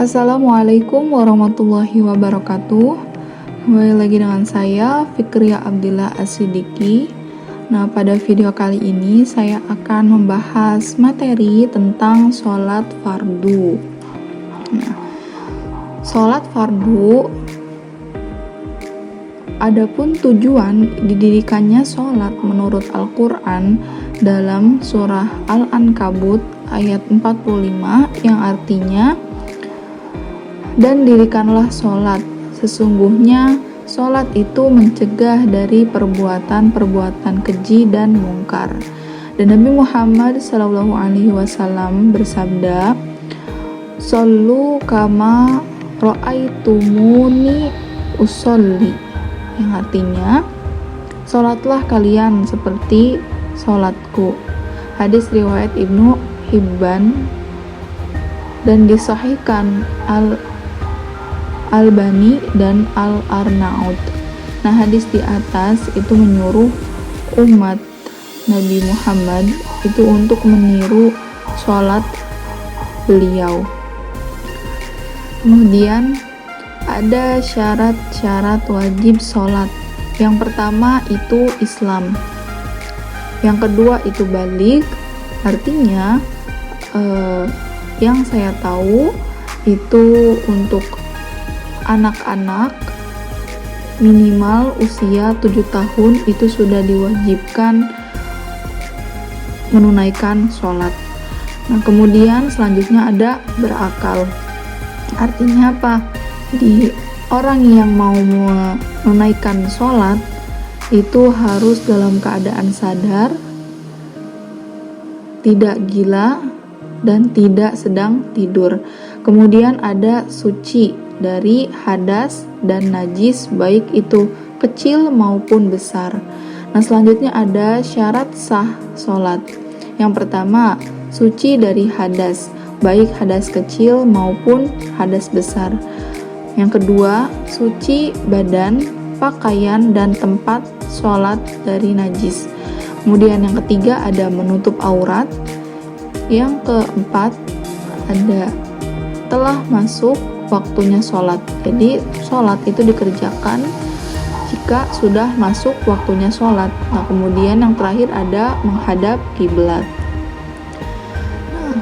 Assalamualaikum warahmatullahi wabarakatuh. Kembali lagi dengan saya Fikriya Abdillah As-Siddiqi. Nah, pada video kali ini saya akan membahas materi tentang sholat fardu. Nah, sholat fardu, adapun tujuan didirikannya sholat menurut Al-Quran dalam surah Al-Ankabut ayat 45 yang artinya, dan dirikanlah sholat, sesungguhnya sholat itu mencegah dari perbuatan-perbuatan keji dan mungkar. Dan Nabi Muhammad SAW bersabda, "Shollu kama ra'aitumuni usolli," yang artinya, sholatlah kalian seperti sholatku. Hadis riwayat Ibnu Hibban dan disahihkan Al-Albani dan Al-Arnaud. Nah, hadis di atas itu menyuruh umat Nabi Muhammad itu untuk meniru sholat beliau. Kemudian ada syarat-syarat wajib sholat. Yang pertama itu Islam, yang kedua itu baligh, artinya yang saya tahu itu untuk anak-anak minimal usia 7 tahun itu sudah diwajibkan menunaikan sholat. Nah, kemudian selanjutnya ada berakal. Artinya apa? Di orang yang mau menunaikan sholat itu harus dalam keadaan sadar, tidak gila, dan tidak sedang tidur. Kemudian ada suci dari hadas dan najis, baik itu kecil maupun besar. Nah, selanjutnya ada syarat sah sholat. Yang pertama, suci dari hadas, baik hadas kecil maupun hadas besar. Yang kedua, suci badan, pakaian, dan tempat sholat dari najis. Kemudian yang ketiga ada menutup aurat. Yang keempat ada telah masuk waktunya sholat. Jadi sholat itu dikerjakan jika sudah masuk waktunya sholat. Nah, kemudian yang terakhir ada menghadap kiblat. Nah,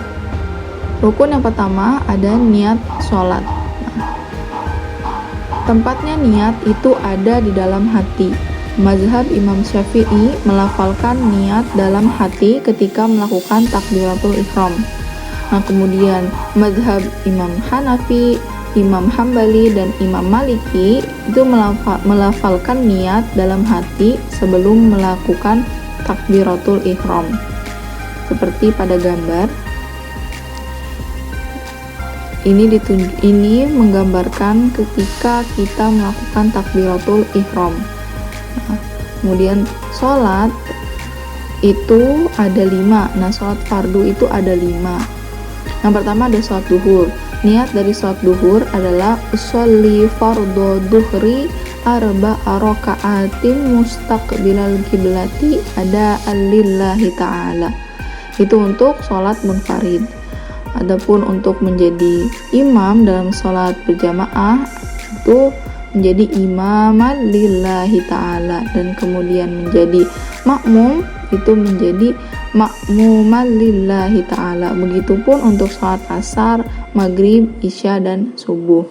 rukun yang pertama ada niat sholat. Nah, tempatnya niat itu ada di dalam hati. Mazhab Imam Syafi'i melafalkan niat dalam hati ketika melakukan takbiratul ihram. Nah, kemudian mazhab Imam Hanafi, Imam Hambali, dan Imam Maliki itu melafalkan niat dalam hati sebelum melakukan takbiratul ihram. Seperti pada gambar ini menggambarkan ketika kita melakukan takbiratul ihram. Nah, kemudian sholat itu ada 5. Nah, sholat fardu itu ada 5. Yang pertama ada sholat duhur. Niat dari sholat duhur adalah usolli fardhu duhri arba'a raka'atin mustaqbilal kiblati ada lillahi ta'ala. Itu untuk sholat munfarid. Adapun untuk menjadi imam dalam sholat berjamaah itu menjadi imaman lillahi ta'ala, dan kemudian menjadi makmum itu menjadi makmuman lillahi ta'ala. Begitupun untuk sholat asar, maghrib, isya, dan subuh.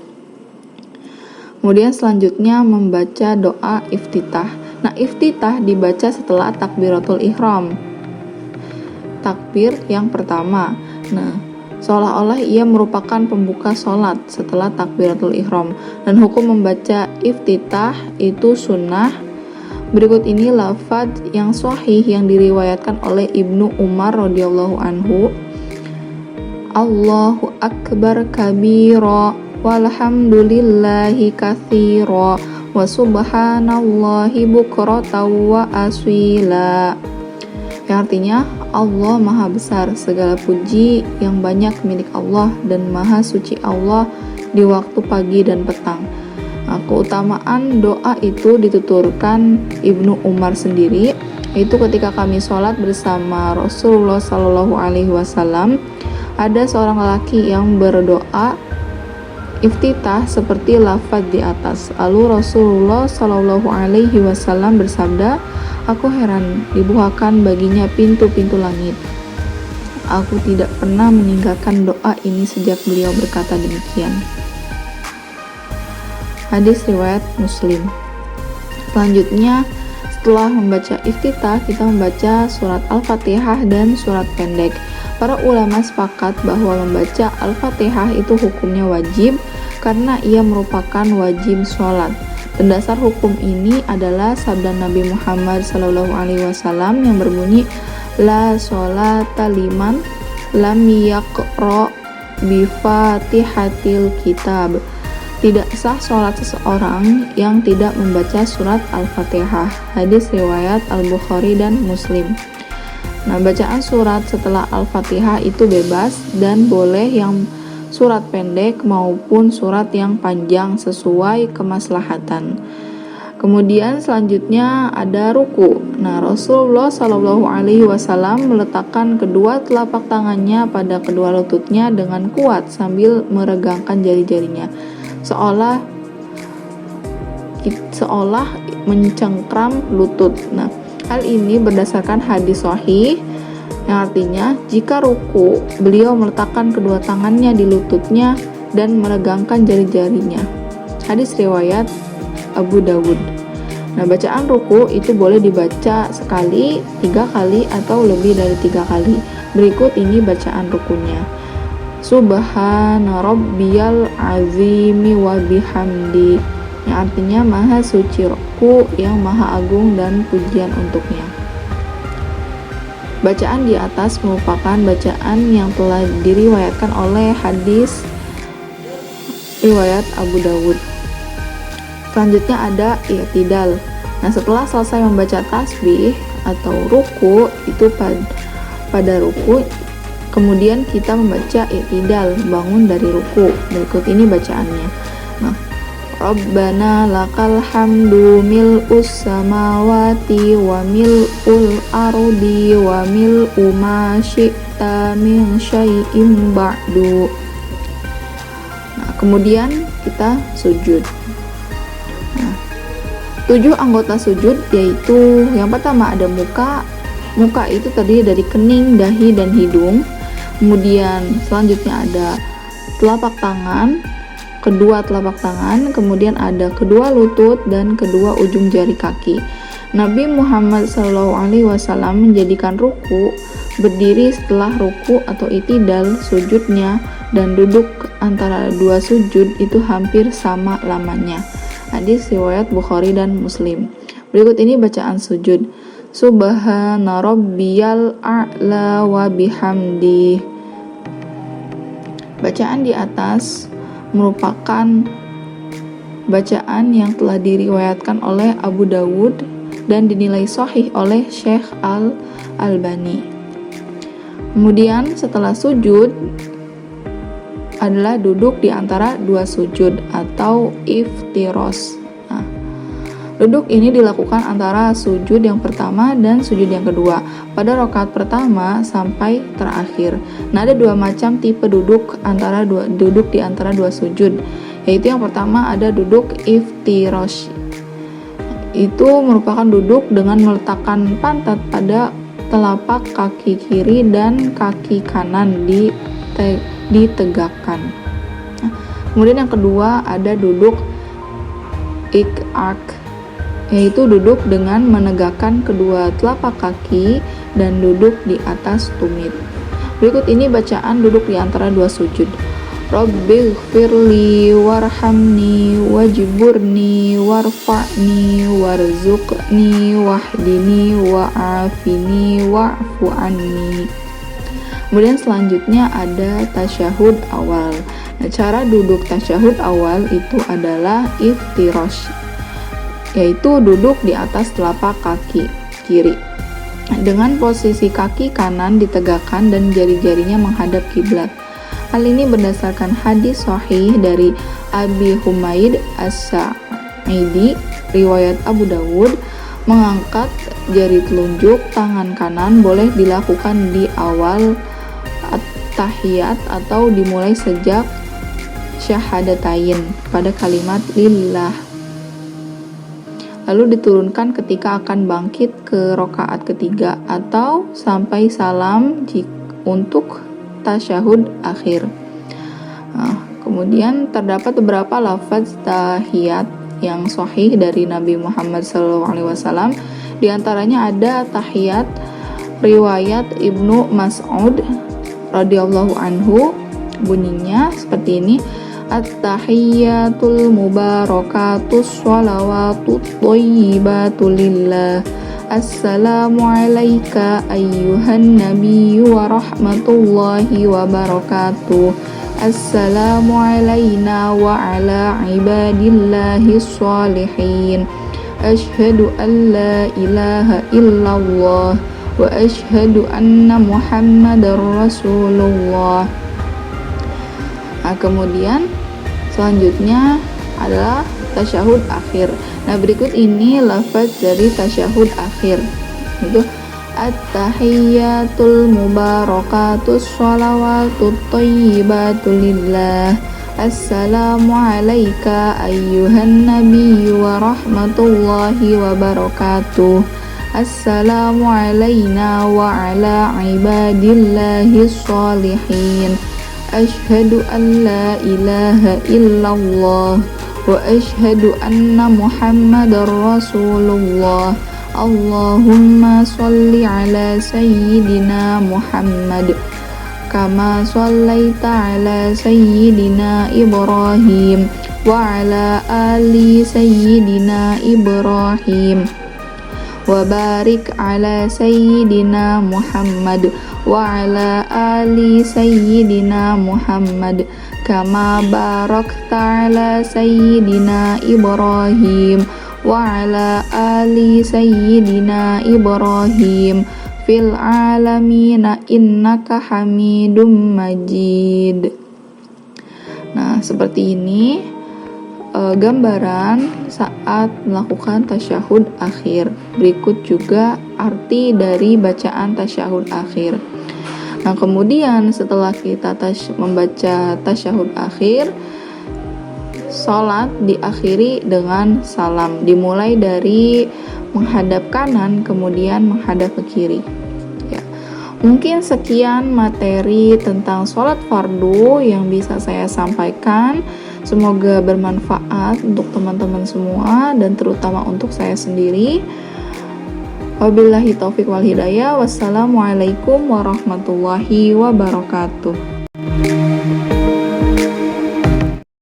Kemudian selanjutnya membaca doa iftitah. Nah, iftitah dibaca setelah takbiratul ihram, takbir yang pertama. Nah, seolah-olah ia merupakan pembuka sholat setelah takbiratul ihram. Dan hukum membaca iftitah itu sunnah. Berikut ini lafaz yang sahih yang diriwayatkan oleh Ibnu Umar radhiyallahu anhu. Allahu akbar kabira walhamdulillahi katsira wa subhanallahi bukratan wa asila. Yang artinya, Allah maha besar, segala puji yang banyak milik Allah, dan maha suci Allah di waktu pagi dan petang. Nah, keutamaan doa itu dituturkan Ibnu Umar sendiri, itu ketika kami sholat bersama Rasulullah SAW, ada seorang lelaki yang berdoa iftitah seperti lafaz di atas. Lalu Rasulullah Shallallahu Alaihi Wasallam bersabda, aku heran dibukakan baginya pintu-pintu langit. Aku tidak pernah meninggalkan doa ini sejak beliau berkata demikian. Hadis riwayat Muslim. Selanjutnya, setelah membaca iftitah, kita membaca surat Al-Fatihah dan surat pendek. Para ulama sepakat bahwa membaca Al-Fatihah itu hukumnya wajib karena ia merupakan wajib sholat. Dan dasar hukum ini adalah sabda Nabi Muhammad SAW yang berbunyi, la sholata liman lam yaqra bi fatihatil kitab. Tidak sah sholat seseorang yang tidak membaca surat Al-Fatihah. Hadis riwayat Al-Bukhari dan Muslim. Nah, bacaan surat setelah Al-Fatihah itu bebas dan boleh yang surat pendek maupun surat yang panjang sesuai kemaslahatan. Kemudian selanjutnya ada ruku. Nah, Rasulullah Shallallahu Alaihi Wasallam meletakkan kedua telapak tangannya pada kedua lututnya dengan kuat sambil meregangkan jari-jarinya, seolah mencengkram lutut. Nah, hal ini berdasarkan hadis sahih yang artinya jika ruku, beliau meletakkan kedua tangannya di lututnya dan meregangkan jari-jarinya. Hadis riwayat Abu Dawud. Nah, bacaan ruku itu boleh dibaca sekali, 3 kali, atau lebih dari 3 kali. Berikut ini bacaan rukunya. Subhana rabbiyal azimi wa bihamdi, yang artinya maha suci Rabbku yang maha agung dan pujian untuknya. Bacaan di atas merupakan bacaan yang telah diriwayatkan oleh hadis riwayat Abu Dawud. Selanjutnya ada i'tidal. Nah, setelah selesai membaca tasbih atau ruku, itu pada ruku, kemudian kita membaca i'tidal, bangun dari ruku. Berikut ini bacaannya. Nah, Rabbana lakal hamdu mil'us samawati wa mil'ul ardi wa mil'u ma syi'ta min syai'im ba'du. Nah, kemudian kita sujud. 7 anggota sujud, yaitu yang pertama ada muka. Muka itu terdiri dari kening, dahi, dan hidung. Kemudian selanjutnya ada telapak tangan, kedua telapak tangan, kemudian ada kedua lutut dan kedua ujung jari kaki. Nabi Muhammad SAW menjadikan ruku berdiri setelah ruku atau i'tidal sujudnya, dan duduk antara dua sujud itu hampir sama lamanya. Hadis riwayat Bukhari dan Muslim. Berikut ini bacaan sujud. Subhana rabbiyal a'la wa bihamdi. Bacaan di atas merupakan bacaan yang telah diriwayatkan oleh Abu Dawud dan dinilai sahih oleh Syekh Al-Albani. Kemudian setelah sujud adalah duduk di antara dua sujud atau iftiros. Nah, duduk ini dilakukan antara sujud yang pertama dan sujud yang kedua pada rakaat pertama sampai terakhir. Nah, ada 2 macam tipe duduk di antara dua sujud, yaitu yang pertama ada duduk iftirosh. Itu merupakan duduk dengan meletakkan pantat pada telapak kaki kiri dan kaki kanan ditegakkan. Nah, kemudian yang kedua ada duduk ik-ak, yaitu duduk dengan menegakkan kedua telapak kaki dan duduk di atas tumit. Berikut ini bacaan duduk di antara dua sujud. Rabbighfirli warhamni wajburni warfa'ni warzuqni wahdini wa'afini wa'fu anni. Kemudian selanjutnya ada tasyahud awal. Nah, cara duduk tasyahud awal itu adalah iftirosh, yaitu duduk di atas telapak kaki kiri dengan posisi kaki kanan ditegakkan dan jari-jarinya menghadap kiblat. Hal ini berdasarkan hadis sahih dari Abi Humaid As-Sa'idi riwayat Abu Dawud. Mengangkat jari telunjuk tangan kanan boleh dilakukan di awal tahiyat atau dimulai sejak syahadatain pada kalimat lillah. Lalu diturunkan ketika akan bangkit ke rakaat ketiga atau sampai salam untuk tasyahud akhir. Kemudian terdapat beberapa lafaz tahiyat yang sahih dari Nabi Muhammad SAW. Di antaranya ada tahiyat riwayat Ibnu Mas'ud radhiyallahu anhu, bunyinya seperti ini: At-tahiyyatul mubarakatus sholawatut thayyibatu lillah. Assalamu alayka ayyuhan nabiyyu wa rahmatullahi wa barakatuh. Assalamu alayna wa ala ibadillahi sholihin. Ashhadu an la ilaha illallah wa ashhadu anna muhammadar rasulullah. Kemudian selanjutnya adalah tasyahud akhir. Nah, berikut ini lafaz dari tasyahud akhir, itu at-tahiyyatul mubarakatus sholawatut thayyibatu lillah. Assalamu alayka ayyuhan nabiyyu wa rahmatullahi wa barakatuh. Assalamu alayna wa ala ibadillahi sholihin. Ashhadu an la ilaha illallah wa ashhadu anna muhammadar rasulullah. Allahumma sholli ala sayyidina Muhammad kama shallaita ala sayyidina Ibrahim wa ala ali sayyidina Ibrahim wa barik ala sayyidina Muhammad wa ala ali sayyidina Muhammad kama barakta ala sayyidina Ibrahim wa ala ali sayyidina Ibrahim fil alamina innaka hamidum majid. Nah, seperti ini gambaran saat melakukan tasyahud akhir. Berikut juga arti dari bacaan tasyahud akhir. Nah, kemudian setelah kita membaca tasyahud akhir, sholat diakhiri dengan salam, dimulai dari menghadap kanan kemudian menghadap ke kiri. Mungkin sekian materi tentang sholat fardu yang bisa saya sampaikan. Semoga bermanfaat untuk teman-teman semua dan terutama untuk saya sendiri. Wabillahi taufiq wal hidayah. Wassalamualaikum warahmatullahi wabarakatuh.